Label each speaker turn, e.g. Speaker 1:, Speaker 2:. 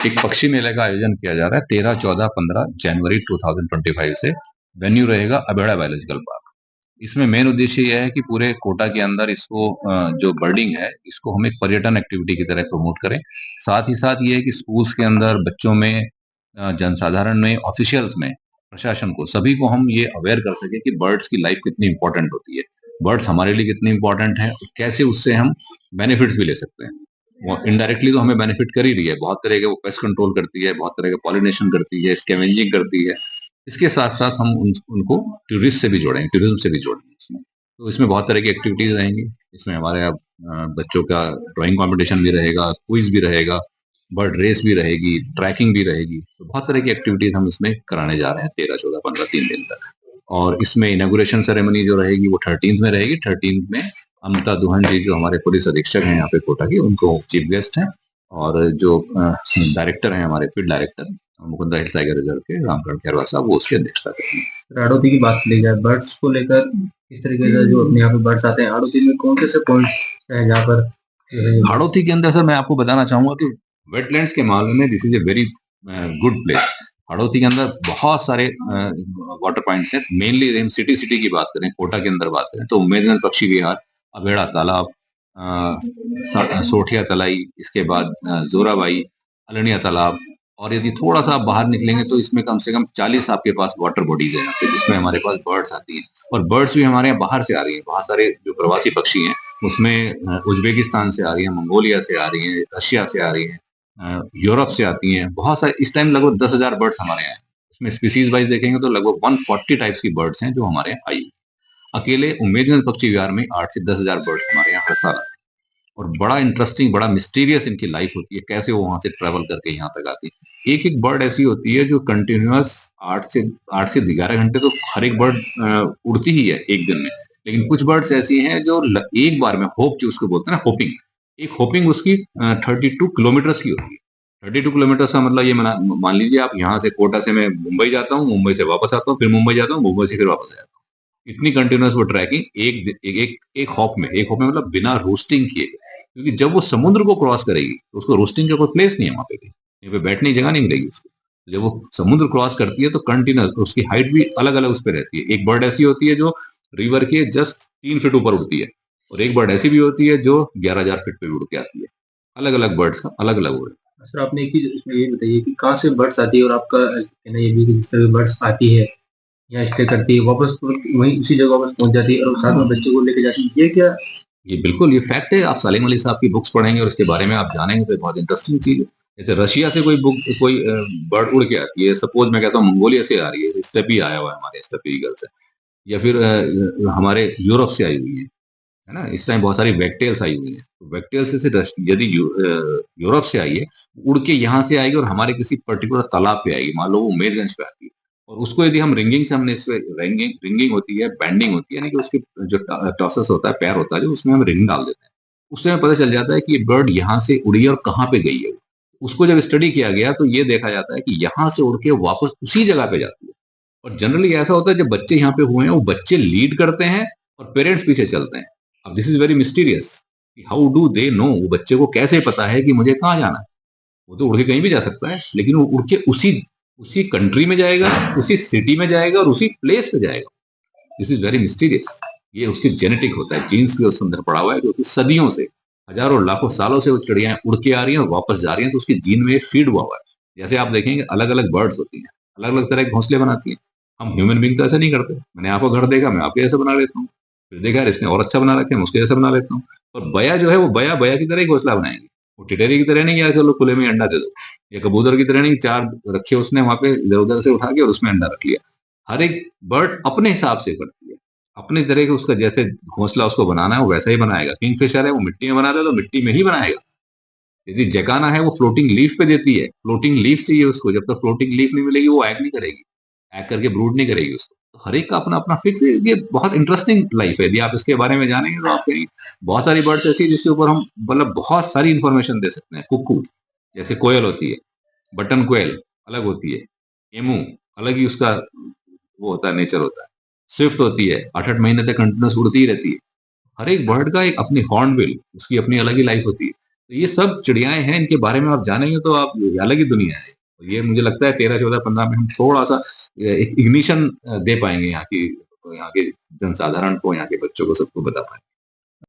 Speaker 1: एक पक्षी मेले का आयोजन किया जा रहा है 13, 14, 15 जनवरी 2025 से। वेन्यू रहेगा अबेड़ा बायोलॉजिकल पार्क। इसमें मेन उद्देश्य यह है कि पूरे कोटा के अंदर इसको जो बर्डिंग है इसको हम एक पर्यटन एक्टिविटी की तरह प्रमोट करें। साथ ही साथ ये है कि स्कूल्स के अंदर बच्चों में, जनसाधारण में, ऑफिशियल्स में, प्रशासन को, सभी को हम ये अवेयर कर सके कि बर्ड्स की लाइफ कितनी इंपॉर्टेंट होती है, बर्ड्स हमारे लिए कितनी इंपॉर्टेंट है और कैसे उससे हम बेनिफिट्स भी ले सकते हैं। वो इनडायरेक्टली तो हमें बेनिफिट कर ही रही है, बहुत तरह के वो पेस्ट कंट्रोल करती है, बहुत तरह के पॉलिनेशन करती है, स्कैवेंजिंग करती है। इसके साथ साथ हम उनको टूरिस्ट से भी जोड़ेंगे, टूरिज्म से भी जोड़ेंगे इसमें। तो इसमें बहुत तरह की एक्टिविटीज रहेंगी। इसमें हमारे अब बच्चों का ड्राइंग कंपटीशन भी रहेगा, क्विज भी रहेगा, बर्ड रेस भी रहेगी, ट्रैकिंग भी रहेगी। तो बहुत तरह की एक्टिविटीज हम इसमें कराने जा रहे हैं 13, 14, 15 3 दिन तक। और इसमें इनॉग्रेशन सेरेमनी जो रहेगी वो 13th में रहेगी। 13th में अमृता दुहन जी जो हमारे पुलिस अधीक्षक हैं यहाँ पे कोटा की, उनको चीफ गेस्ट हैं। और जो डायरेक्टर हैं हमारे फील्ड डायरेक्टर मुकुंदा हिल टाइगर रिजर्व के रामकरण खैरवाल साहब, वो उसकी अध्यक्षता करेंगे।
Speaker 2: हाड़ौती की बात की जाए बर्ड्स को लेकर, इस तरीके से जो अपने यहाँ पे बर्ड्स आते हैं, हाड़ौती में कौन से पॉइंट्स है जहाँ पर
Speaker 1: हाड़ौती के अंदर सर मैं आपको बताना चाहूंगा कि वेटलैंड्स के मामले में this is a very good place. Hadoti के अंदर बहुत सारे वाटर पॉइंट्स हैं। मेनली हम सिटी सिटी की बात करें, कोटा के अंदर बात करें तो उम्मेदगंज पक्षी विहार, अभेड़ा तालाब, सोठिया तलाई, इसके बाद जोराबाई, अलनिया तालाब। और यदि थोड़ा सा आप बाहर निकलेंगे तो इसमें कम से कम 40 आपके पास वाटर बॉडीज है यहाँ पे, जिसमें हमारे पास बर्ड्स आती हैं। और बर्ड्स भी हमारे यहाँ बाहर से आ रही हैं, बहुत सारे जो प्रवासी पक्षी हैं उसमें उज्बेकिस्तान से आ रही हैं, मंगोलिया से आ रही हैं, रशिया से आ रही हैं, यूरोप से आती हैं बहुत सारे। इस टाइम लगभग 10,000 बर्ड्स हमारे यहाँ हैं। इसमें स्पीसीज वाइज देखेंगे तो लगभग 140 टाइप्स की बर्ड्स हैं जो हमारे यहाँ आई। अकेले उम्मेदगंज पक्षी विहार में 8 से 10,000 बर्ड्स हमारे यहाँ हर साल आते हैं। और बड़ा इंटरेस्टिंग, बड़ा मिस्टीरियस इनकी लाइफ होती है, कैसे वो वहां से ट्रेवल करके यहाँ तक आती है। एक एक बर्ड ऐसी होती है जो कंटिन्यूअस 8 से 11 घंटे तो हर एक बर्ड उड़ती ही है एक दिन में। लेकिन कुछ बर्ड्स ऐसी हैं जो एक बार में होप, जो उसको बोलते हैं ना होपिंग, एक होपिंग उसकी 32 किलोमीटर की होती है। 32 किलोमीटर का मतलब ये मान लीजिए आप यहाँ से कोटा से मैं मुंबई जाता हूँ, मुंबई से वापस आता हूँ, फिर मुंबई जाता हूँ, मुंबई से फिर वापस जाता हूँ। इतनी कंटिन्यूअस वो ट्रैकिंग एक हॉप में, एक हॉप में मतलब बिना रोस्टिंग किए। क्योंकि जब वो समुद्र को क्रॉस करेगी तो उसको रोस्टिंग का कोई प्लेस नहीं है वहां पे भी, यहाँ पे बैठने की जगह नहीं मिलेगी उसको। जब वो समुद्र क्रॉस करती है तो कंटिन्यूस उसकी हाइट भी अलग अलग उस पर रहती है। एक बर्ड ऐसी होती है जो रिवर के जस्ट 3 फीट ऊपर उड़ती है, और एक बर्ड ऐसी भी होती है जो 11,000 फीट पे उड़ के आती है। अलग अलग बर्ड्स का अलग अलग उड़।
Speaker 2: सर आपने एक चीज इसमें ये बताइए कि कहाँ से बर्ड्स आती है, और आपका कहना ये भी कि जिस तरह बर्ड्स आती है यहाँ स्टे करती है, वापस वहीं उसी जगह वापस पहुंच जाती है और साथ में बच्चों को लेके जाती है, ये क्या?
Speaker 1: ये बिल्कुल ये फैक्ट है। आप सालिम अली साहब की बुक्स पढ़ेंगे और इसके बारे में आप जानेंगे तो बहुत इंटरेस्टिंग चीज है। जैसे रशिया से कोई बर्ड उड़ के आती है, सपोज मैं कहता हूँ मंगोलिया से आ रही है, स्टेपी आया हुआ है हमारे, स्टेपी ईगल से। या फिर हमारे यूरोप से आई हुई है ना। इस टाइम बहुत सारी वैकटेल्स आई हुई है, तो वैकटेल्स से यदि यूरोप से आई है, उड़ के यहाँ से आएगी और हमारे किसी पर्टिकुलर तालाब पे आएगी, मान लो वो मेरगंज पे आती है। और उसको यदि हम रिंगिंग से, हमने इसमें रिंगिंग रिंगिंग होती है, बैंडिंग होती है, यानी कि उसके जो टॉसस होता है, पैर होता है, जो उसमें हम रिंग डाल देते हैं। उससे हमें पता चल जाता है कि ये बर्ड यहाँ से उड़ी है और कहाँ पे गई है। उसको जब स्टडी किया गया तो ये देखा जाता है कि यहाँ से उड़ के वापस उसी जगह पे जाती है। और जनरली ऐसा होता है जब बच्चे यहाँ पे हुए हैं, वो बच्चे लीड करते हैं और पेरेंट्स पीछे चलते हैं। अब this is very mysterious, how do they know, वो बच्चे को कैसे पता है कि मुझे कहाँ जाना है। वो तो उड़ के कहीं भी जा सकता है, लेकिन वो उड़ के उसी उसी कंट्री में जाएगा, उसी सिटी में जाएगा और उसी प्लेस पे जाएगा। This is very mysterious. ये उसकी जेनेटिक होता है, जीन्स के उसके अंदर पड़ा हुआ है, क्योंकि सदियों से, हजारों लाखों सालों से वो चिड़िया उड़ के आ रही हैं और वापस जा रही हैं, तो उसकी जीन में फीड हुआ हुआ है। जैसे आप देखेंगे अलग अलग बर्ड्स होती हैं, अलग अलग तरह के घोंसले बनाती हैं। हम ह्यूमन बींग तो ऐसा नहीं करते। मैंने आपको घर देखा, मैं आपके जैसा बना लेता हूँ। फिर देखा इसने और अच्छा बना रखे, मैं उसके जैसा बना लेता हूँ। और बया जो है वो बया बया की तरह ही घोंसला बनाएंगे। वो टिटेरी की तरह नहीं, यार चलो खुले में अंडा दे दो, या कबूतर की तरह नहीं, चार रखे उसने वहां पे इधर उधर से उठा के और उसमें अंडा रख लिया। हर एक बर्ड अपने हिसाब से करती है, अपने तरह के, उसका जैसे घोंसला उसको बनाना है वो वैसा ही बनाएगा। किंगफिशर है, वो मिट्टी में बना रहा है तो मिट्टी में ही बनाएगा। यदि जकाना है वो फ्लोटिंग लीफ पे देती है, फ्लोटिंग लीफ चाहिए उसको, जब तक फ्लोटिंग लीफ नहीं मिलेगी वो एग नहीं करेगी, एग करके ब्रूड नहीं करेगी उसको। तो हर एक का अपना अपना फिक्स है। ये बहुत इंटरेस्टिंग लाइफ है, यदि आप इसके बारे में जानेंगे तो आप कहेंगे। बहुत सारी बर्ड्स ऐसी है जिसके ऊपर हम मतलब बहुत सारी इंफॉर्मेशन दे सकते हैं। कुक्कू, जैसे कोयल होती है, बटन कोयल अलग होती है, एमू अलग ही उसका वो होता है, नेचर होता है। स्विफ्ट होती है, 8 8 महीने तक कंटिन्यूस उड़ती ही रहती है। हर एक बर्ड का एक अपनी हॉर्नबिल, उसकी अपनी अलग ही लाइफ होती है। तो ये सब चिड़ियाएँ हैं, इनके बारे में आप जानेंगे तो आप अलग ही दुनिया है। ये मुझे लगता है 13, 14, 15 में हम थोड़ा-सा एक इग्निशन दे पाएँगे यहाँ के जनसाधारण को, यहाँ के बच्चों को, सबको बता पाएँगे।